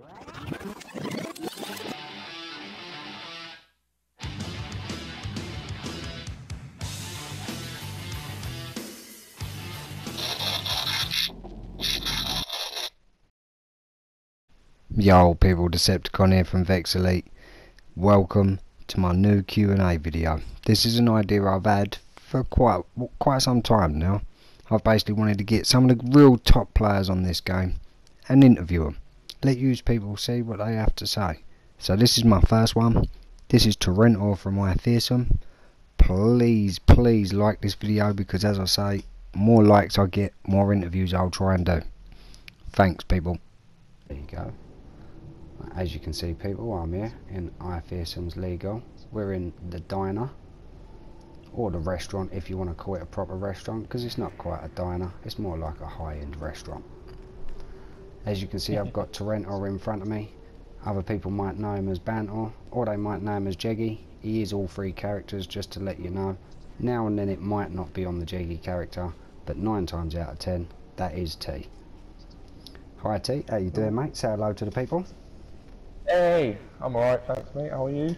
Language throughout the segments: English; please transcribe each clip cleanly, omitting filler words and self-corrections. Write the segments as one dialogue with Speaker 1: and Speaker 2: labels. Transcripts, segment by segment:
Speaker 1: Yo people, Decepticon here from Vex Elite. Welcome to my new Q&A video. This is an idea I've had for quite some time now. I've basically wanted to get some of the real top players on this game and interview them. Let you people see what they have to say. So this is my first one. This is Torentor from My Fearsome. Please like this video, because as I say, more likes I get, more interviews I'll try and do. Thanks people. There you go. As you can see people, I'm here in I Fearsome's Legal. We're in the diner, or the restaurant if you want to call it a proper restaurant, because it's not quite a diner, it's more like a high-end restaurant. As you can see, I've got Torentor in front of me. Other people might know him as Banter, or they might know him as Jeggy. He is all three characters, just to let you know. Now and then it might not be on the Jeggy character, but 9 times out of 10 that is T. Hi T, how you doing mate? Say hello to the people.
Speaker 2: Hey, I'm alright, thanks mate. How are you?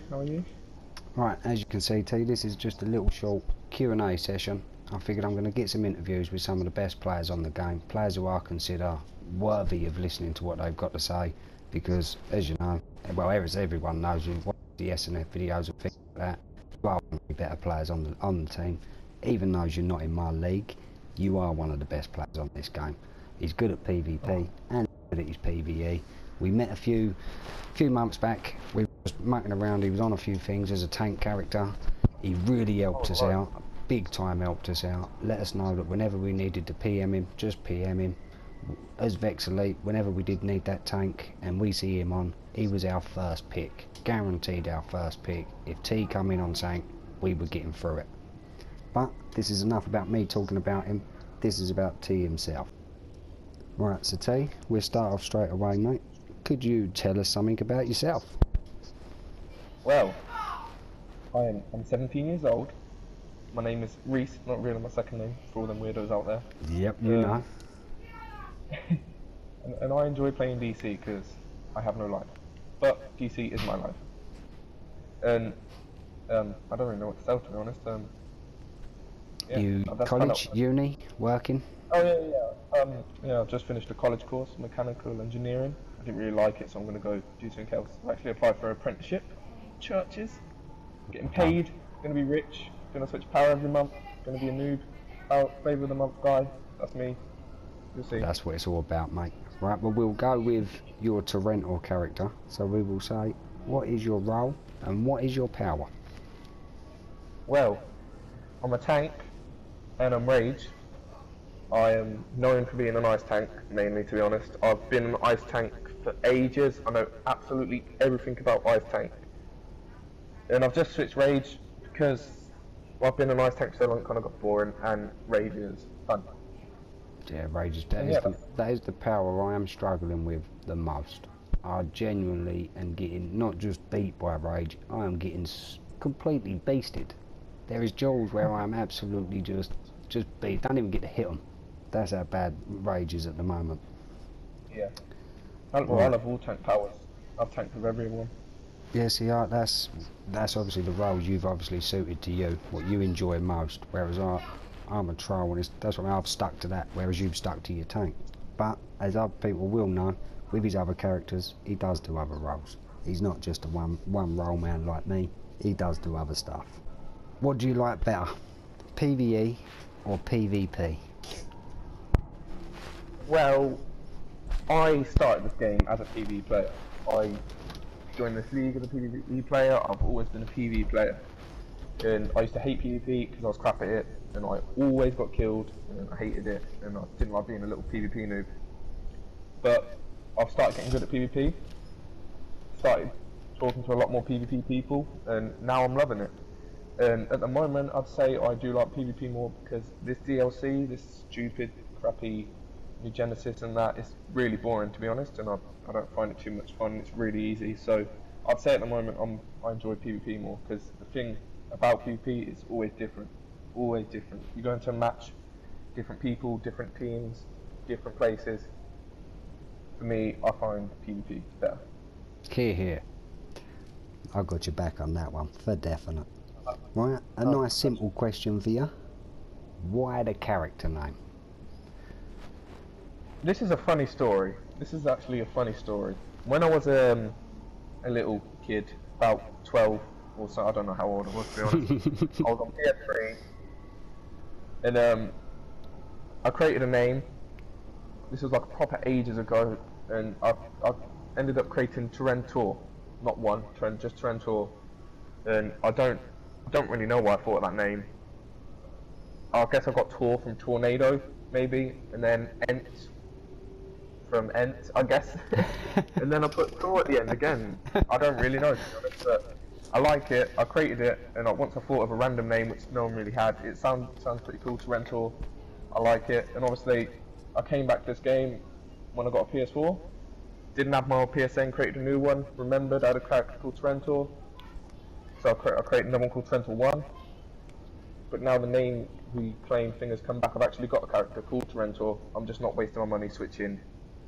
Speaker 1: Right, as you can see T, this is just a little short Q&A session. I figured I'm going to get some interviews with some of the best players on the game, players who I consider worthy of listening to what they've got to say, because as you know, well as everyone knows, you watch the SNF videos and things like that, you are one of the better players on the team. Even though you're not in my league, you are one of the best players on this game. He's good at PvP and good at his PvE. We met a few months back. We was mucking around. He was on a few things as a tank character. He really helped us out, big time helped us out. Let us know that whenever we needed to PM him, just PM him. As Vex Elite, whenever we did need that tank and we see him on, he was our first pick, guaranteed our first pick. If T come in on tank, we were getting through it. But this is enough about me talking about him. This is about T himself. Right, so T, we'll start off straight away mate. Could you tell us something about yourself?
Speaker 2: Well, I'm 17 years old. My name is Reese, not really my second name for all them weirdos out there.
Speaker 1: Yep, you know.
Speaker 2: and I enjoy playing DC because I have no life. But DC is my life. And I don't really know what to say, to be honest. Yeah,
Speaker 1: you college, uni, working?
Speaker 2: Oh yeah. Yeah, I've just finished a college course, mechanical engineering. I didn't really like it, so I'm going to go do something else. I actually applied for an apprenticeship, churches, getting paid, going to be rich, going to switch power every month, going to be a noob, flavour of the month guy. That's me. You'll see.
Speaker 1: That's what it's all about, mate. Right, well we'll go with your Torentor character. So we will say, what is your role and what is your power?
Speaker 2: Well, I'm a tank and I'm rage. I am known for being an ice tank, mainly, to be honest. I've been an ice tank for ages. I know absolutely everything about ice tank. And I've just switched rage because I've been an ice tank so long it kind of got boring, and rage is fun.
Speaker 1: Yeah, rage is that is the power I am struggling with the most. I genuinely am getting not just beat by rage, I am getting completely beasted. There is duels where I am absolutely just beat. Don't even get to hit them. That's how bad rage is at the moment.
Speaker 2: Yeah. I love all tank powers. I've tanked with everyone.
Speaker 1: Yeah, see, that's obviously the roles you've obviously suited to you, what you enjoy most. Whereas I'm a troll, and that's why I've stuck to that. Whereas you've stuck to your tank. But as other people will know, with his other characters, he does do other roles. He's not just a one role man like me. He does do other stuff. What do you like better, PvE or PvP?
Speaker 2: Well, I started this game as a PvE player. I joined this league as a PvE player. I've always been a PvE player. And I used to hate PvP because I was crap at it, and I always got killed, and I hated it, and I didn't like being a little PvP noob. But I've started getting good at PvP, started talking to a lot more PvP people, and now I'm loving it. And at the moment, I'd say I do like PvP more because this DLC, this stupid, crappy New Genesis and that, is really boring to be honest, and I don't find it too much fun. It's really easy, so I'd say at the moment I enjoy PvP more, because the thing about PvP is always different. You go into a match, different people, different teams, different places. For me, I find PvP better.
Speaker 1: Here. I got your back on that one, for definite. Right, a nice simple question for you. Why the character name?
Speaker 2: This is a funny story. This is actually a funny story. When I was a little kid, about 12 or so, I don't know how old I was to be honest. I was on PS3, and I created a name. This was like proper ages ago, and I ended up creating Torentor, not one, just Torentor, and I don't really know why I thought of that name. I guess I got Tor from tornado, maybe, and then Ent from Ent, I guess, and then I put Tor at the end again. I don't really know, to be honest, but I like it. I created it, and once I thought of a random name which no one really had, it sounds pretty cool, Torentor. I like it, and obviously I came back to this game when I got a PS4. Didn't have my old PSN, created a new one. Remembered I had a character called Torentor, so I created another one called TORENTOR1. But now the name we claim thing has come back. I've actually got a character called Torentor. I'm just not wasting my money switching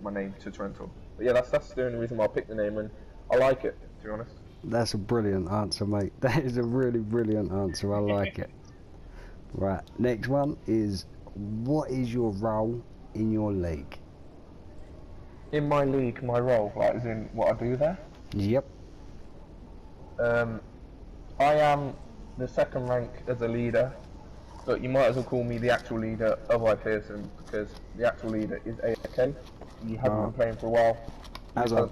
Speaker 2: my name to Torentor. But yeah, that's the only reason why I picked the name, and I like it, to be honest.
Speaker 1: That's a brilliant answer, mate. That is a really brilliant answer. I like it. Right, next one is, what is your role in your league?
Speaker 2: In my league, my role, like as in what I do there?
Speaker 1: Yep.
Speaker 2: I am the second rank as a leader, but you might as well call me the actual leader of iPearson, because the actual leader is AFK. He hasn't been playing for a while.
Speaker 1: As I've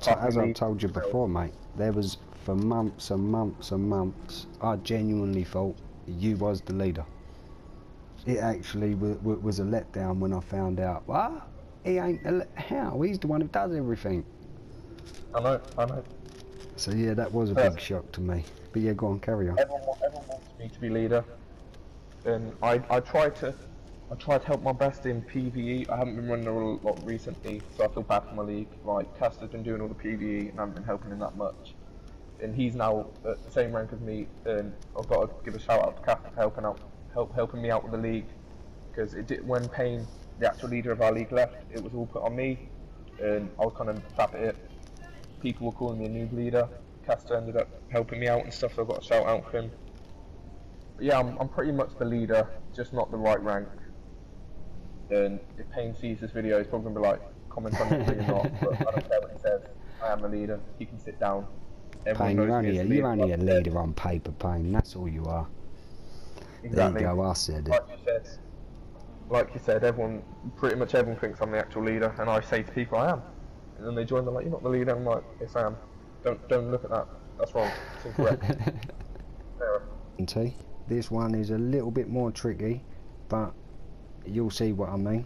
Speaker 1: told you before, mate, there was for months and months and months, I genuinely thought you was the leader. It actually was a letdown when I found out, what? He ain't how? He's the one who does everything.
Speaker 2: I know.
Speaker 1: So yeah, that was a big shock to me. But yeah, go on, carry on.
Speaker 2: Everyone wants me to be leader, and I try to help my best in PvE. I haven't been running a lot recently, so I feel bad for my league. Like Caster's been doing all the PvE, and I haven't been helping him that much. And he's now at the same rank as me, and I've got to give a shout out to Caster for helping me out with the league, because it did, when Payne, the actual leader of our league, left, it was all put on me, and I was kind of crap at it. People were calling me a noob leader. Caster ended up helping me out and stuff, so I've got a shout out for him. But yeah, I'm pretty much the leader, just not the right rank. And if Payne sees this video, he's probably going to be like, comment on it or not, but I don't care what he says. I am the leader. He can sit down.
Speaker 1: Payne, you're only a leader on paper, Payne. That's all you are.
Speaker 2: Exactly.
Speaker 1: There you go, I said it.
Speaker 2: Like you said, pretty much everyone thinks I'm the actual leader, and I say to people I am. And then they join, they're like, you're not the leader. I'm like, yes I am. Don't look at that. That's wrong. It's incorrect.
Speaker 1: This one is a little bit more tricky, but you'll see what I mean.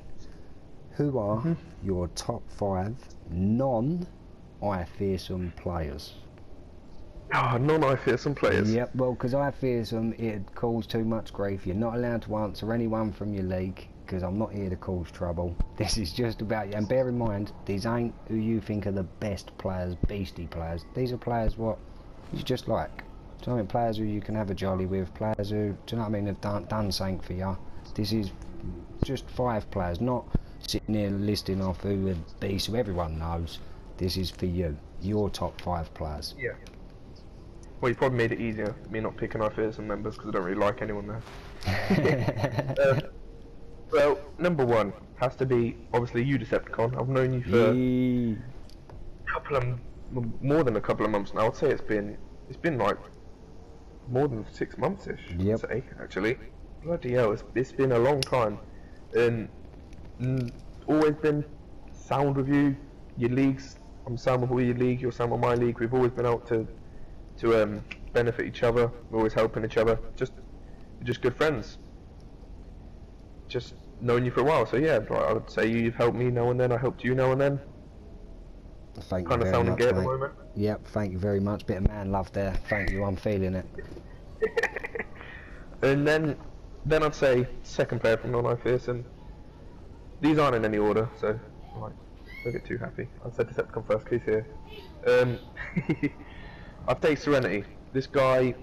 Speaker 1: Who are your top 5 non-iFearsome players?
Speaker 2: Oh, non-iFearsome players?
Speaker 1: Yep, well, because iFearsome, it'd cause too much grief. You're not allowed to answer anyone from your league, because I'm not here to cause trouble. This is just about you. And bear in mind, these ain't who you think are the best players, beastie players. These are players what you just like. Do you know what I mean? Players who you can have a jolly with, players who, do you know what I mean, have done something for you. This is just 5 players, not sitting here listing off who are beasts who everyone knows. This is for you, your top 5 players.
Speaker 2: Yeah. Well, you probably made it easier, me not picking iFearsome members, because I don't really like anyone there. Well, number 1 has to be, obviously, you, Decepticon. I've known you for more than a couple of months now. I'd say it's been like more than 6 months-ish,
Speaker 1: yep.
Speaker 2: I'd say, actually. Bloody hell, it's been a long time. And always been sound with you, your leagues. I'm sound with all your league, you're sound with my league. We've always been out to benefit each other. We're always helping each other. Just good friends. Just known you for a while, so yeah, I would say you've helped me now and then. I helped you now and then.
Speaker 1: Thank you very much,
Speaker 2: mate. At the moment.
Speaker 1: Yep, thank you very much. Bit of man love there. Thank you, I'm feeling it.
Speaker 2: And then I'd say second player from non-iFearsome. These aren't in any order, so don't get too happy. I'd say Decepticon first, please here. I'd say Serenity. This guy,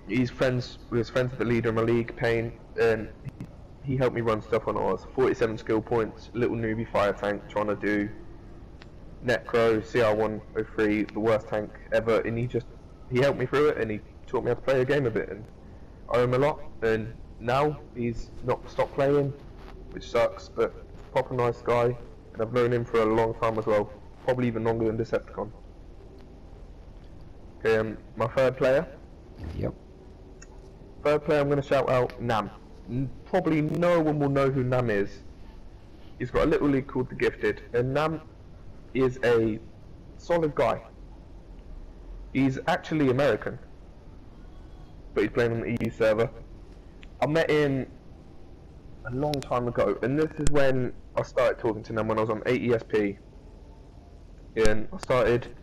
Speaker 2: he's friends with the leader of my league, Payne, and he helped me run stuff on ours. 47 skill points, little newbie fire tank trying to do Necro, CR103, the worst tank ever, and he helped me through it, and he taught me how to play a game a bit, and I owe him a lot. And now he's not stopped playing, which sucks, but proper nice guy, and I've known him for a long time as well, probably even longer than Decepticon. Okay, my third player.
Speaker 1: Yep.
Speaker 2: Third player, I'm going to shout out Nam. Probably no one will know who Nam is. He's got a little league called The Gifted, and Nam is a solid guy. He's actually American, but he's playing on the EU server. I met him a long time ago, and this is when I started talking to him when I was on 8 ESP, and I started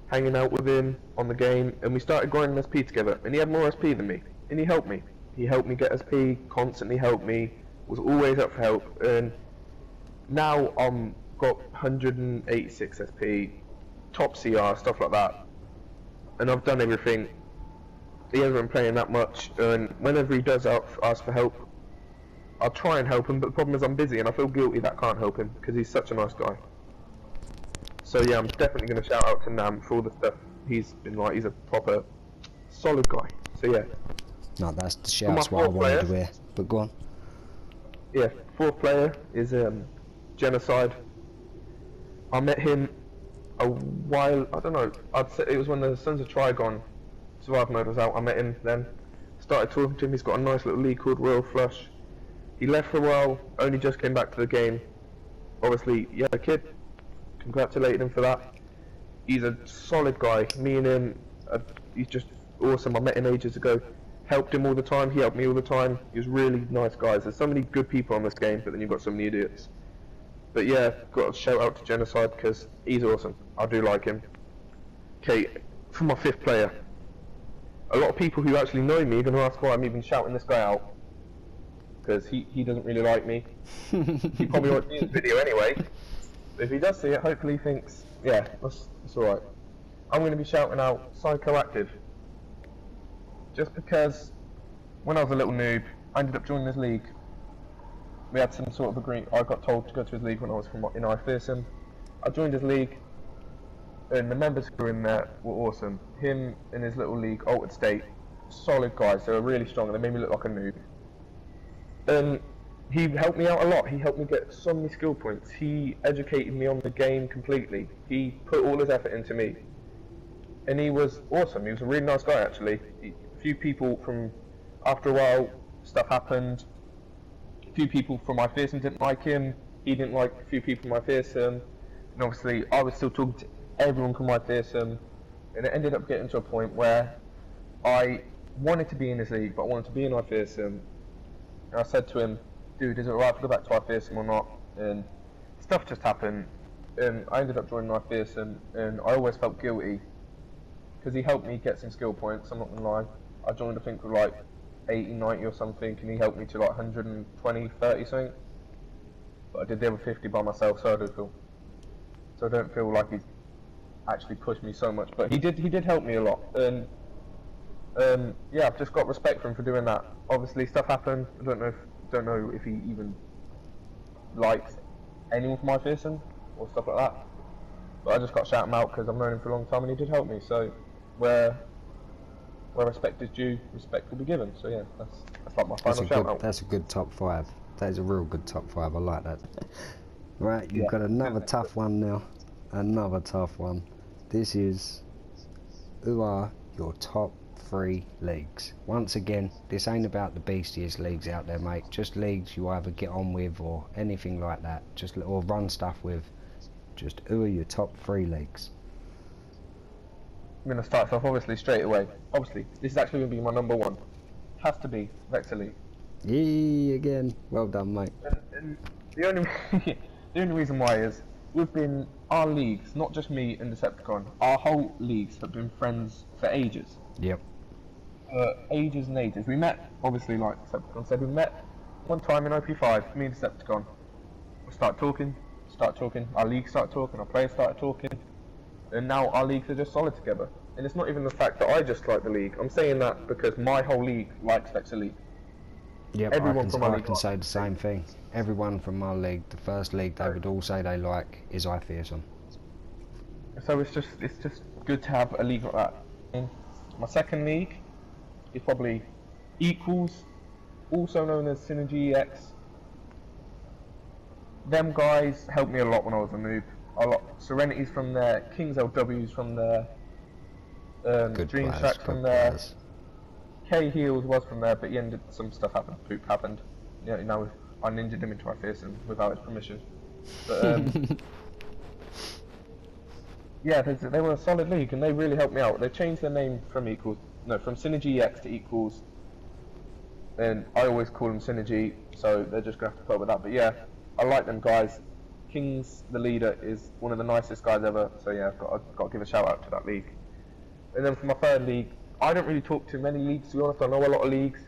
Speaker 2: hanging out with him on the game, and we started grinding SP together, and he had more SP than me, and he helped me. He helped me get SP, constantly helped me, was always up for help, and now I'm got 186 SP, top CR, stuff like that, and I've done everything. He hasn't been playing that much, and whenever he does ask for help, I'll try and help him, but the problem is I'm busy and I feel guilty that I can't help him because he's such a nice guy. So yeah, I'm definitely going to shout out to Nam for all the stuff he's been like. He's a proper solid guy. So yeah.
Speaker 1: No, that's the shouts what I wanted to hear. But go on.
Speaker 2: Yeah, fourth player is Genocide. I met him a while, I don't know, I'd say it was when the Sons of Trigon Survive mode was out. I met him then. Started talking to him. He's got a nice little league called Royal Flush. He left for a while, only just came back to the game. Obviously, yeah, kid. Congratulated him for that. He's a solid guy. Me and him, he's just awesome. I met him ages ago. Helped him all the time. He helped me all the time. He was really nice guys. There's so many good people on this game, but then you've got so many idiots. But yeah, got to shout out to Genocide because he's awesome. I do like him. Okay, for my fifth player. A lot of people who actually know me are going to ask why I'm even shouting this guy out. Because he doesn't really like me. He probably won't see this video anyway. But if he does see it, hopefully he thinks, yeah, that's alright. I'm going to be shouting out Psychoactive. Just because when I was a little noob, I ended up joining his league. We had some sort of agreement. I got told to go to his league when I was in iFearsome. I joined his league, and the members who were in there were awesome. Him and his little league, Altered State, solid guys. They were really strong, and they made me look like a noob. And he helped me out a lot. He helped me get so many skill points. He educated me on the game completely. He put all his effort into me, and he was awesome. He was a really nice guy, actually. A few people from, after a while, stuff happened. A few people from iFearsome didn't like him. He didn't like a few people from iFearsome. And obviously, I was still talking to everyone from iFearsome, and it ended up getting to a point where I wanted to be in this league, but I wanted to be in iFearsome. And I said to him, dude, is it alright to go back to iFearsome or not? And stuff just happened, and I ended up joining iFearsome, and I always felt guilty because he helped me get some skill points. I'm not gonna lie. I joined, I think, with like 80, 90 or something, and he helped me to like 120, 30 something. But I did the other 50 by myself, so I don't feel like he's actually pushed me so much. But he did help me a lot, and yeah, I've just got respect for him for doing that. Obviously, stuff happened. I don't know if he even likes anyone from iFearsome or stuff like that. But I just got to shout him out because I've known him for a long time, and he did help me. So where respect is due, respect will be given. So yeah, that's like my final shout out.
Speaker 1: That's a good top 5. That is a real good top 5. I like that. Right, you've got another tough one now. Another tough one. This is, who are your top 3 leagues? Once again, this ain't about the beastiest leagues out there, mate. Just leagues you either get on with or anything like that. Or run stuff with. Just who are your top 3 leagues?
Speaker 2: I'm going to start off obviously straight away. Obviously, this is actually going to be my number 1. Has to be Vexer League.
Speaker 1: Yee, again. Well done, mate.
Speaker 2: And the only reason why is we've been, our leagues, not just me and Decepticon, our whole leagues have been friends for ages.
Speaker 1: Yep.
Speaker 2: Ages and ages. We met, obviously, like Decepticon said, we met one time in OP5, me and Decepticon. We started talking, our league started talking, our players started talking, and now our leagues are just solid together. And it's not even the fact that I just like the league. I'm saying that because my whole league likes Vexer League.
Speaker 1: Yep, I can say the same thing. Everyone from my league, the first league they would all say they like is iFearsome.
Speaker 2: So it's just good to have a league like that. My second league is probably Equals, also known as Synergy EX. Them guys helped me a lot when I was a noob. A lot. Serenity's from there, King's LW's from there,
Speaker 1: Good
Speaker 2: Dream
Speaker 1: players,
Speaker 2: Shack's
Speaker 1: good
Speaker 2: from there.
Speaker 1: players.
Speaker 2: K Heels was from there, but he ended. Some stuff happened. Poop happened. Yeah, you know, I ninja'd him into our fearsome without his permission. But yeah, they were a solid league, and they really helped me out. They changed their name from Equals, no, from Synergy EX to Equals. And I always call them Synergy, so they're just gonna have to put up with that. But yeah, I like them guys. King's the leader is one of the nicest guys ever. So yeah, I've got to give a shout out to that league. And then for my third league, I don't really talk to many leagues, to be honest. I know a lot of leagues,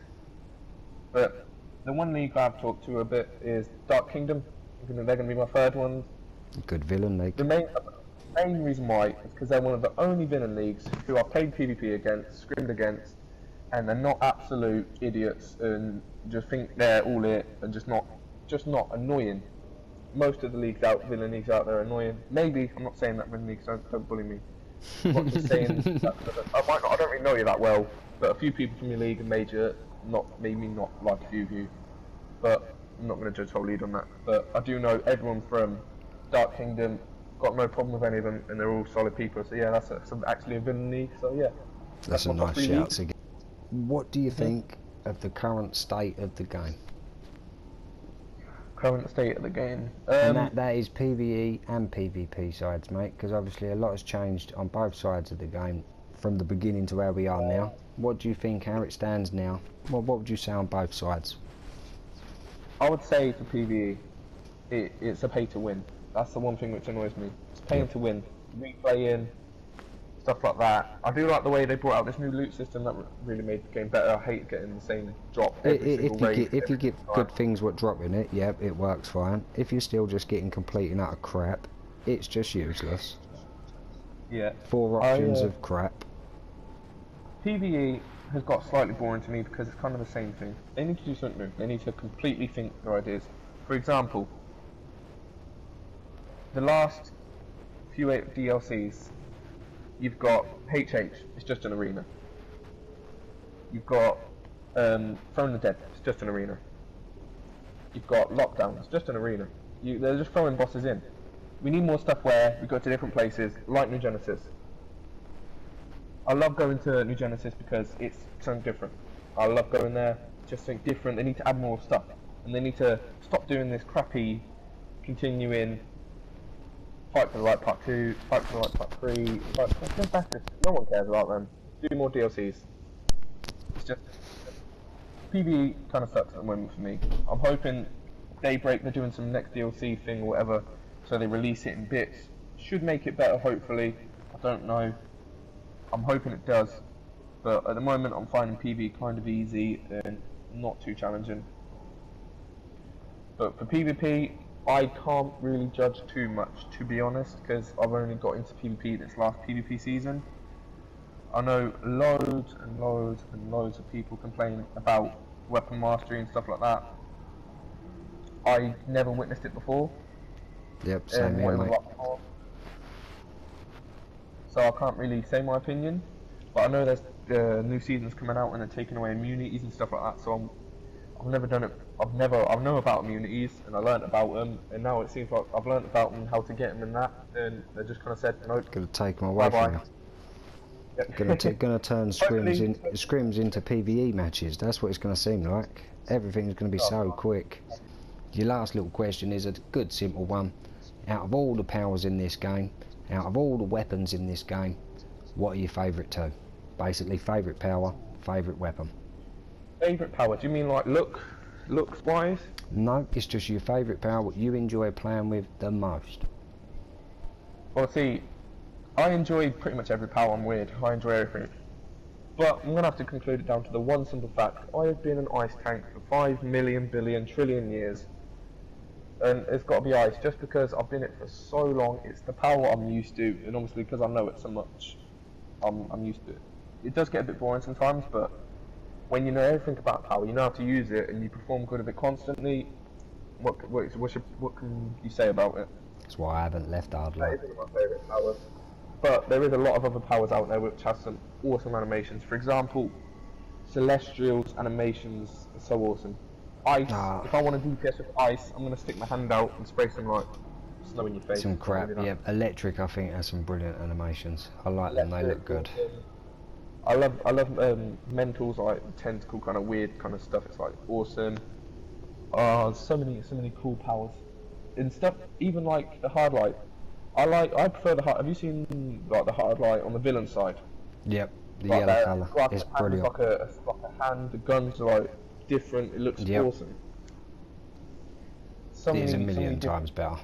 Speaker 2: but the one league I've talked to a bit is Dark Kingdom. They're going to be my third one.
Speaker 1: Good villain league.
Speaker 2: The main reason why is because they're one of the only villain leagues who I've played PvP against, scrimmed against, and they're not absolute idiots and just think they're all it and just not annoying. Most of the villain leagues out there are annoying. Maybe, I'm not saying that villain leagues don't bully me. I'm not just saying that, I don't really know you that well, but a few people from your league have made me not like a few of you. But I'm not going to judge whole league on that. But I do know everyone from Dark Kingdom, got no problem with any of them, and they're all solid people. So yeah, that's actually a villain league. So yeah,
Speaker 1: that's a nice shout again. What do you think of the current state of the game?
Speaker 2: Current state of the game.
Speaker 1: And that is PvE and PvP sides, mate, because obviously a lot has changed on both sides of the game from the beginning to where we are now. What do you think, how it stands now? What would you say on both sides?
Speaker 2: I would say for PvE, it's a pay to win. That's the one thing which annoys me. It's paying to win. Replaying, stuff like that. I do like the way they brought out this new loot system that really made the game better. I hate getting the same drop every single raid.
Speaker 1: If you get good things what drop in it, yeah, it works fine. If you're still just getting complete and utter crap, it's just useless.
Speaker 2: Yeah.
Speaker 1: 4 options of crap.
Speaker 2: PvE has got slightly boring to me because it's kind of the same thing. They need to do something new. They need to completely think their ideas. For example, the last few DLCs, you've got HH, it's just an arena. You've got Throne the Dead, it's just an arena. You've got Lockdown, it's just an arena. They're just throwing bosses in. We need more stuff where we go to different places, like New Genesis. I love going to New Genesis because it's something different. I love going there, just something different. They need to add more stuff. And they need to stop doing this crappy, continuing, fight for the right part 2, fight for the right part 3, no one cares about them. Do more DLCs. It's just, PvE kind of sucks at the moment for me. I'm hoping Daybreak, they're doing some next DLC thing or whatever, so they release it in bits. Should make it better, hopefully. I don't know. I'm hoping it does, but at the moment I'm finding PvE kind of easy and not too challenging. But for PvP, I can't really judge too much, to be honest, because I've only got into PvP this last PvP season. I know loads and loads and loads of people complain about weapon mastery and stuff like that. I never witnessed it before.
Speaker 1: Yep, same here, mate.
Speaker 2: So I can't really say my opinion, but I know there's new seasons coming out and they're taking away immunities and stuff like that. So I've never done it. I know about immunities and I learnt about them, and now it seems like I've learnt about them, how to get them and that, and they just kind of said, nope.
Speaker 1: Gonna take them away from you. Yep. Gonna turn scrims into PvE matches. That's what it's gonna seem like. Everything's gonna be so quick. Your last little question is a good simple one. Out of all the powers in this game, out of all the weapons in this game, what are your favourite two? Basically, favourite power, favourite weapon.
Speaker 2: Favourite power? Do you mean like looks wise?
Speaker 1: No, it's just your favourite power, what you enjoy playing with the most.
Speaker 2: Well, see, I enjoy pretty much every power. I'm weird. I enjoy everything. But I'm gonna have to conclude it down to the one simple fact: I have been an ice tank for 5 million, billion, trillion years. And it's got to be ice, just because I've been it for so long. It's the power I'm used to, and obviously because I know it so much, I'm used to it. It does get a bit boring sometimes, but when you know everything about power, you know how to use it, and you perform good with it constantly. What can you say about it?
Speaker 1: That's why I haven't left hardly.
Speaker 2: That isn't my favourite power. but there is a lot of other powers out there which have some awesome animations. For example, Celestial's animations are so awesome. Ice, if I want to DPS with ice, I'm going to stick my hand out and spray some like snow in your face.
Speaker 1: Some crap, yeah. Electric, I think, has some brilliant animations. I like them, they look good.
Speaker 2: I love Mental's like tentacle kind of weird kind of stuff. It's like awesome. So many cool powers and stuff. Even like the hard light. I prefer the hard. Have you seen like the hard light on the villain side?
Speaker 1: Yep, the
Speaker 2: like
Speaker 1: yellow colour.
Speaker 2: Like
Speaker 1: it's brilliant.
Speaker 2: Like a hand. The guns are like different. It looks awesome.
Speaker 1: It is a million times better.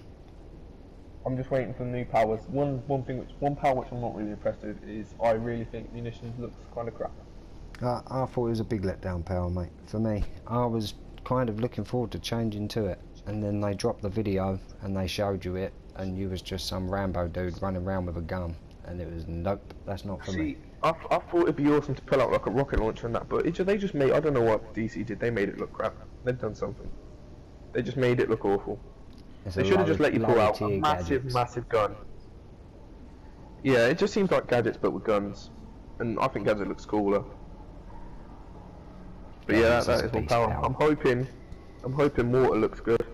Speaker 2: I'm just waiting for the new powers. One power which I'm not really impressed with is I really think munitions looks kind of crap.
Speaker 1: I thought it was a big letdown power, mate. For me, I was kind of looking forward to changing to it, and then they dropped the video and they showed you it, and you was just some Rambo dude running around with a gun, and it was nope, that's not for me.
Speaker 2: I thought it'd be awesome to pull out like a rocket launcher and that, but they just made, I don't know what DC did, they made it look crap. They've done something. They just made it look awful. They should have just let you pull out a massive gun. Yeah, it just seems like gadgets but with guns, and I think gadget looks cooler. But yeah, that is one power. I'm hoping water looks good.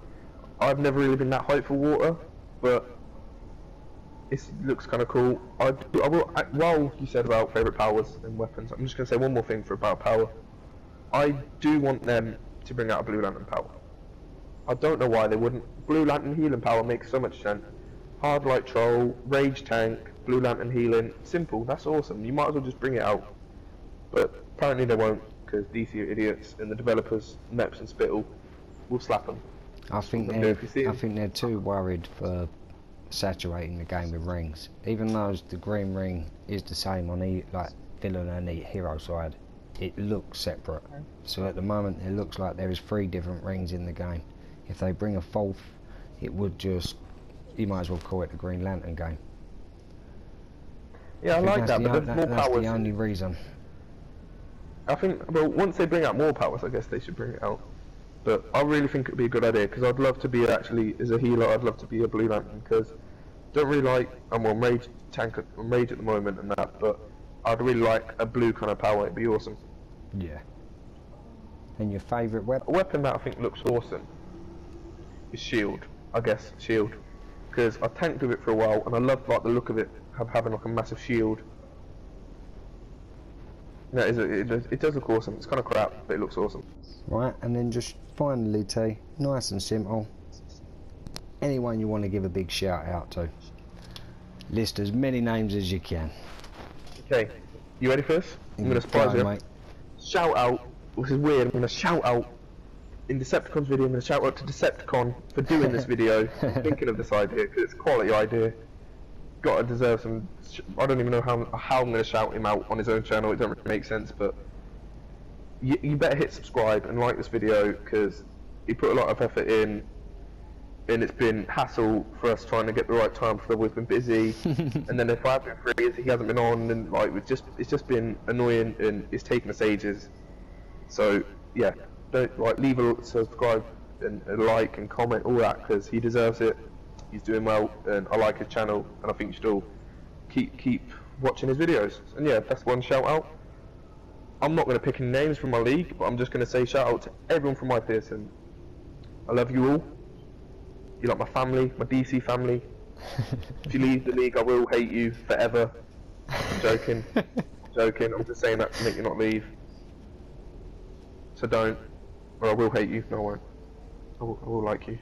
Speaker 2: I've never really been that hyped for water, but it looks kind of cool. While you said about favourite powers and weapons, I'm just going to say one more thing about power. I do want them to bring out a Blue Lantern power. I don't know why they wouldn't. Blue Lantern healing power makes so much sense. Hard Light Troll, Rage Tank, Blue Lantern healing, simple, that's awesome. You might as well just bring it out. But apparently they won't, because DC are idiots, and the developers, Meps and Spittle, will slap them.
Speaker 1: I think they're too worried for saturating the game with rings. Even though the green ring is the same on the villain and the hero side, it looks separate. So at the moment it looks like there is 3 different rings in the game. If they bring a 4th, it would just, you might as well call it the Green Lantern game.
Speaker 2: Yeah, I like that, but there's more powers.
Speaker 1: That's the only reason.
Speaker 2: I think, well, once they bring out more powers, I guess they should bring it out. But I really think it would be a good idea, because I'd love to be actually, as a healer, I'd love to be a Blue Lantern, because I don't really like, I'm on Rage Tank, I'm Rage at the moment and that, but I'd really like a blue kind of power, it'd be awesome.
Speaker 1: Yeah. And your favourite weapon?
Speaker 2: A weapon that I think looks awesome is Shield, I guess, Shield. Because I tanked with it for a while, and I love like the look of it, having like a massive shield. No, it does look awesome. It's kind of crap, but it looks awesome.
Speaker 1: Right, and then just finally, T, nice and simple. Anyone you want to give a big shout out to. List as many names as you can.
Speaker 2: Okay, you ready for this? I'm going to surprise you. Mate. Shout out, this is weird, I'm going to shout out in Decepticon's video, I'm going to shout out to Decepticon for doing this video, thinking of this idea, because it's a quality idea. Gotta deserve some, I don't even know how I'm going to shout him out on his own channel, it doesn't really make sense, but you better hit subscribe and like this video, because he put a lot of effort in, and it's been hassle for us trying to get the right time, because I've always been busy, and then if I've been free, he hasn't been on, and like it's just been annoying, and it's taken us ages. So yeah, don't leave a subscribe and a like and comment, all that, because he deserves it. He's doing well, and I like his channel, and I think you should all keep watching his videos. And yeah, that's one shout out. I'm not going to pick any names from my league, but I'm just going to say shout out to everyone from my Pearson. I love you all. You're like my family, my DC family. If you leave the league, I will hate you forever. I'm joking. Joking. I'm just saying that to make you not leave. So don't, or I will hate you. No, I won't. I will like you.